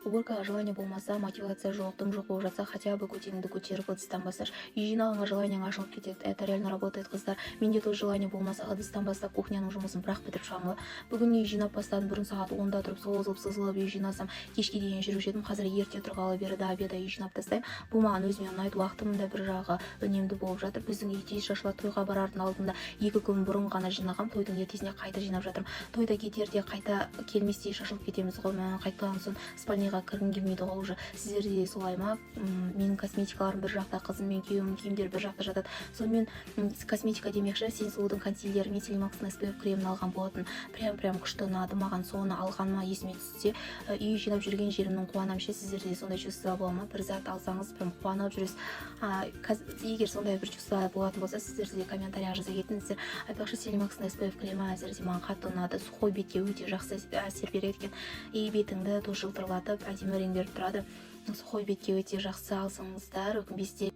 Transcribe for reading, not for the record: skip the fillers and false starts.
Уборкаға желание болмаса, мотивация жоқ, дым жоқ болып жатса, хотя бы көтеңді көтеріп ыдыстан басташ. Үй жинағыңа желаниең ашылып кетеді. Это реально работает, қыздар. Менде тоже желание болмаса, ыдыстан бастап кухняның жұмысын бірақ бітіріп шығамын. Бүгін үй жинап бастадым. Бұрын сағат 10-да тұрып созылып үй жинасам, кешке дейін жүруші едім. Қазір ерте тұрғалы бері до обеда үй жинап тастаймын. Бұл маған өзіме ұнайды. Уақытым да бір жағы үнемді болып жатыр. Біздің үй тез шашылады. Тойға барардың алдында 2 күн бұрын ғана жинағам. Тойдың ертесіне қайта жинап жатырмын. Тойда кетерде қайта келместей шашылып кетеміз ғой. Қайтқан соң спальныйға кіргім келмейді ғой уже. Сіздерде де солай ма? Менің косметикаларым бір жақта, қызым мен күйеуімнің киімдері бір жақта жатады. Сонымен косметика демекші, Сен сұлудың консилері мен Силимакстың SPF кремін алған болатын. Прям күшті ұнады маған. Соны алғаныма есіме түссе, үй жинап жүрген жерімнің қуанам ше. Сіздерде сондай чувство бола ма? Бір зат алсаңыз прям қуанып жүресіз. Егер сондай бір чувство болатын болса, сіздер де комментарияға жаза кетіңіздер. Айтпақшы, Силимакстың SPF кремі әзірде маған қатты ұнады. Сухой бетке өте жақсы әсер береді екен. И бетіңді тоже жылтырлатып, әдемі реңдеріп тұрады. Сухой бетке өте жақсы, алсаңыздар, өкінбесте.